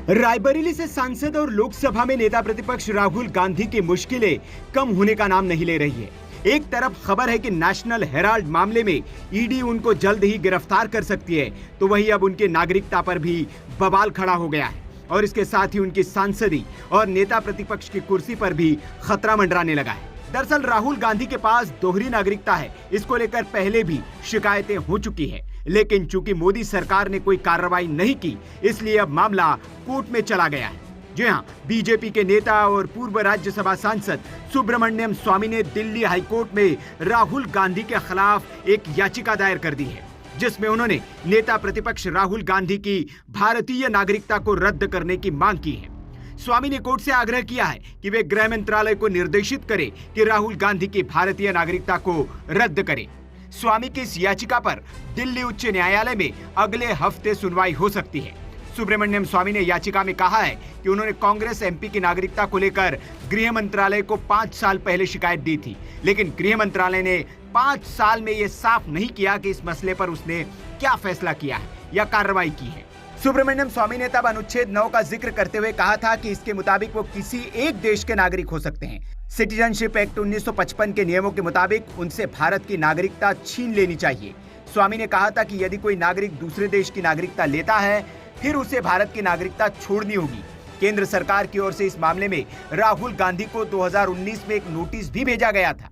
रायबरेली से सांसद और लोकसभा में नेता प्रतिपक्ष राहुल गांधी की मुश्किलें कम होने का नाम नहीं ले रही है। एक तरफ खबर है कि नेशनल हेराल्ड मामले में ईडी उनको जल्द ही गिरफ्तार कर सकती है, तो वहीं अब उनकी नागरिकता पर भी बवाल खड़ा हो गया है और इसके साथ ही उनकी सांसदी और नेता प्रतिपक्ष की कुर्सी पर भी खतरा मंडराने लगा है। दरअसल राहुल गांधी के पास दोहरी नागरिकता है, इसको लेकर पहले भी शिकायतें हो चुकी है, लेकिन चूंकि मोदी सरकार ने कोई कार्रवाई नहीं की, इसलिए अब मामला कोर्ट में चला गया है। जी हां, बीजेपी के नेता और पूर्व राज्यसभा सांसद सुब्रमण्यम स्वामी ने दिल्ली हाईकोर्ट में राहुल गांधी के खिलाफ एक याचिका दायर कर दी है, जिसमें उन्होंने नेता प्रतिपक्ष राहुल गांधी की भारतीय नागरिकता को रद्द करने की मांग की है। स्वामी ने कोर्ट से आग्रह किया है कि वे गृह मंत्रालय को निर्देशित करें कि राहुल गांधी की भारतीय नागरिकता को रद्द करे। स्वामी की इस याचिका पर दिल्ली उच्च न्यायालय में अगले हफ्ते सुनवाई हो सकती है। सुब्रमण्यम स्वामी ने याचिका में कहा है कि उन्होंने कांग्रेस एमपी की नागरिकता को लेकर गृह मंत्रालय को 5 साल पहले शिकायत दी थी, लेकिन गृह मंत्रालय ने 5 साल में यह साफ नहीं किया कि इस मसले पर उसने क्या फैसला किया है या कार्रवाई की है। सुब्रमण्यम स्वामी ने तब अनुच्छेद 9 का जिक्र करते हुए कहा था कि इसके मुताबिक वो किसी एक देश के नागरिक हो सकते हैं। सिटीजनशिप एक्ट 1955 के नियमों के मुताबिक उनसे भारत की नागरिकता छीन लेनी चाहिए। स्वामी ने कहा था कि यदि कोई नागरिक दूसरे देश की नागरिकता लेता है, फिर उसे भारत की नागरिकता छोड़नी होगी। केंद्र सरकार की ओर से इस मामले में राहुल गांधी को 2019 में एक नोटिस भी भेजा गया था।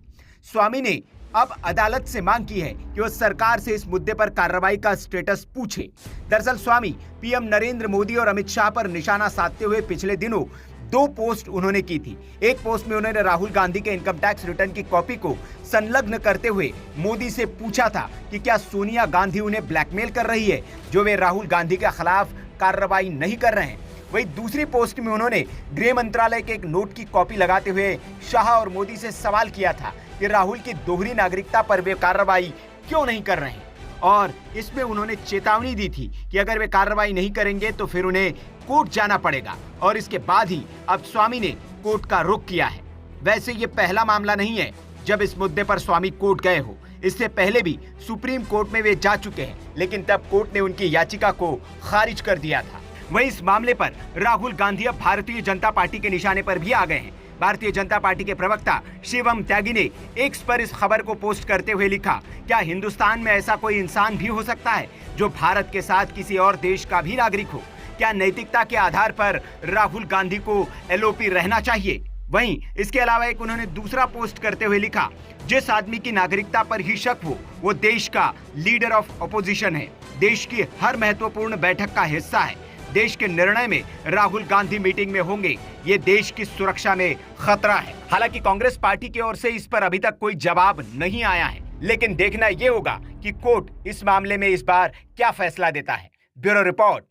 स्वामी ने अब अदालत से मांग की है कि वह सरकार से इस मुद्दे पर कार्रवाई का स्टेटस पूछे। दरअसल स्वामी पीएम नरेंद्र मोदी और अमित शाह पर निशाना साधते हुए पिछले दिनों 2 पोस्ट उन्होंने की थी। एक पोस्ट में उन्होंने राहुल गांधी के इनकम टैक्स रिटर्न की कॉपी को संलग्न करते हुए मोदी से पूछा था कि क्या सोनिया गांधी उन्हें ब्लैकमेल कर रही है, जो वे राहुल गांधी के खिलाफ कार्रवाई नहीं कर रहे हैं। वहीं दूसरी पोस्ट में उन्होंने गृह मंत्रालय के एक नोट की कॉपी लगाते हुए शाह और मोदी से सवाल किया था कि राहुल की दोहरी नागरिकता पर वे कार्रवाई क्यों नहीं कर रहे हैं, और इसमें उन्होंने चेतावनी दी थी कि अगर वे कार्रवाई नहीं करेंगे तो फिर उन्हें कोर्ट जाना पड़ेगा, और इसके बाद ही अब स्वामी ने कोर्ट का रुख किया है। वैसे ये पहला मामला नहीं है जब इस मुद्दे पर स्वामी कोर्ट गए हो। इससे पहले भी सुप्रीम कोर्ट में वे जा चुके हैं, लेकिन तब कोर्ट ने उनकी याचिका को खारिज कर दिया था। वहीं इस मामले पर राहुल गांधी अब भारतीय जनता पार्टी के निशाने पर भी आ गए हैं। भारतीय जनता पार्टी के प्रवक्ता शिवम त्यागी ने एक्स पर इस खबर को पोस्ट करते हुए लिखा, क्या हिंदुस्तान में ऐसा कोई इंसान भी हो सकता है जो भारत के साथ किसी और देश का भी नागरिक हो? क्या नैतिकता के आधार पर राहुल गांधी को एलओपी रहना चाहिए? वहीं इसके अलावा एक उन्होंने दूसरा पोस्ट करते हुए लिखा, जिस आदमी की नागरिकता पर ही शक हो वो देश का लीडर ऑफ अपोजिशन है, देश की हर महत्वपूर्ण बैठक का हिस्सा है, देश के निर्णय में राहुल गांधी मीटिंग में होंगे, ये देश की सुरक्षा में खतरा है। हालांकि कांग्रेस पार्टी की ओर से इस पर अभी तक कोई जवाब नहीं आया है, लेकिन देखना ये होगा कि कोर्ट इस मामले में इस बार क्या फैसला देता है। Bureau report.